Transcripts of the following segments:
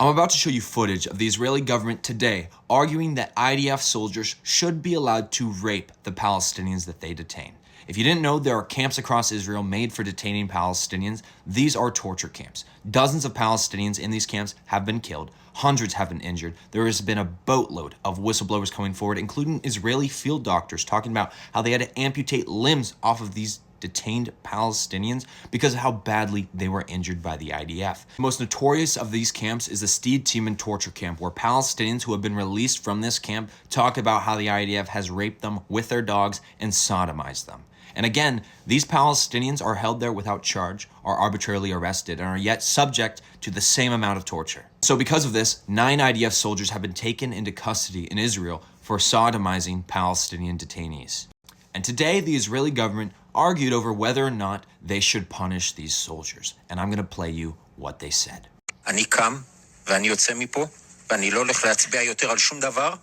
I'm about to show you footage of the Israeli government today arguing that IDF soldiers should be allowed to rape the Palestinians that they detain. If you didn't know, there are camps across Israel made for detaining Palestinians. These are torture camps. Dozens of Palestinians in these camps have been killed. Hundreds have been injured. There has been a boatload of whistleblowers coming forward, including Israeli field doctors talking about how they had to amputate limbs off of these detained Palestinians because of how badly they were injured by the IDF. The most notorious of these camps is the Steed Timan torture camp, where Palestinians who have been released from this camp talk about how the IDF has raped them with their dogs and sodomized them. And again, these Palestinians are held there without charge, are arbitrarily arrested, and are yet subject to the same amount of torture. So because of this, 9 IDF soldiers have been taken into custody in Israel for sodomizing Palestinian detainees. And today, the Israeli government argued over whether or not they should punish these soldiers. And I'm going to play you what they said. אני קם ואני יוצא מפה, ואני לא הולך להצביע יותר על שום דבר,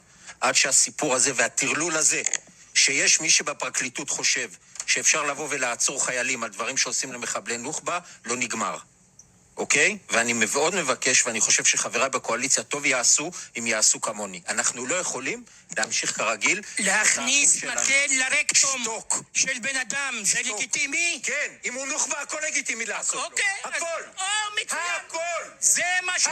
עד שהסיפור הזה והטרלול הזה, שיש מי שבפרקליטות חושב שאפשר לבוא ולעצור חיילים על דברים שעושים למחבלי נוח'בה, לא נגמר. אוקיי? ואני מאוד מבקש, ואני חושב שחבריי בקואליציה טוב יעשו, אם יעשו כמוני. אנחנו לא יכולים להמשיך כרגיל. להכניס מקל לרקטום של בן אדם, זה לגיטימי? כן, אם הוא נוח'בה, הכל לגיטימי לעשות לו. אוקיי. הכל. מצוין. הכל. זה מה ש...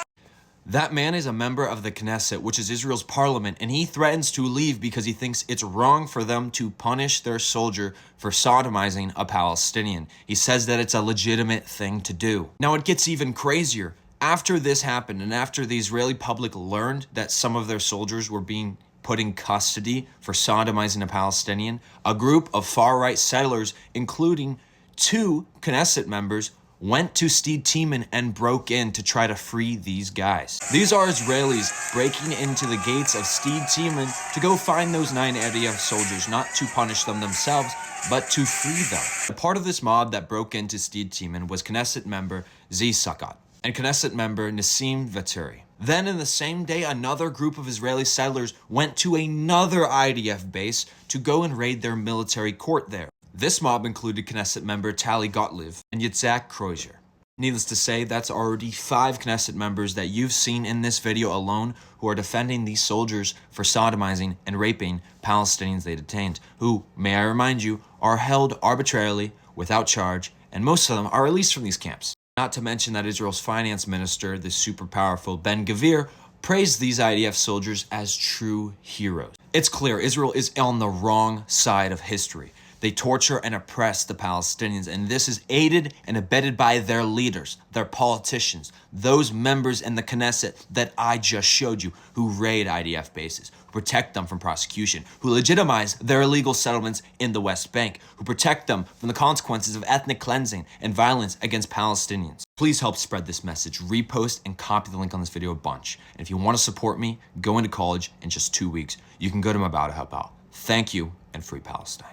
That man is a member of the Knesset, which is Israel's parliament, and he threatens to leave because he thinks it's wrong for them to punish their soldier for sodomizing a Palestinian. He says that it's a legitimate thing to do. Now, it gets even crazier. After this happened, and after the Israeli public learned that some of their soldiers were being put in custody for sodomizing a Palestinian, a group of far-right settlers, including 2 Knesset members, went to Steed Timan and broke in to try to free these guys. These are Israelis breaking into the gates of Steed Timan to go find those 9 IDF soldiers, not to punish them themselves, but to free them. A part of this mob that broke into Steed Timan was Knesset member Zi Sakat and Knesset member Nassim Vaturi. Then in the same day, another group of Israeli settlers went to another IDF base to go and raid their military court there. This mob included Knesset member Tali Gottlieb and Yitzhak Kreuzer. Needless to say, that's already 5 Knesset members that you've seen in this video alone who are defending these soldiers for sodomizing and raping Palestinians they detained, who, may I remind you, are held arbitrarily, without charge, and most of them are released from these camps. Not to mention that Israel's finance minister, the super powerful Ben-Gvir, praised these IDF soldiers as true heroes. It's clear Israel is on the wrong side of history. They torture and oppress the Palestinians, and this is aided and abetted by their leaders, their politicians, those members in the Knesset that I just showed you, who raid IDF bases, who protect them from prosecution, who legitimize their illegal settlements in the West Bank, who protect them from the consequences of ethnic cleansing and violence against Palestinians. Please help spread this message, repost and copy the link on this video a bunch. And if you want to support me, go into college in just 2 weeks. You can go to my About to help out. Thank you, and free Palestine.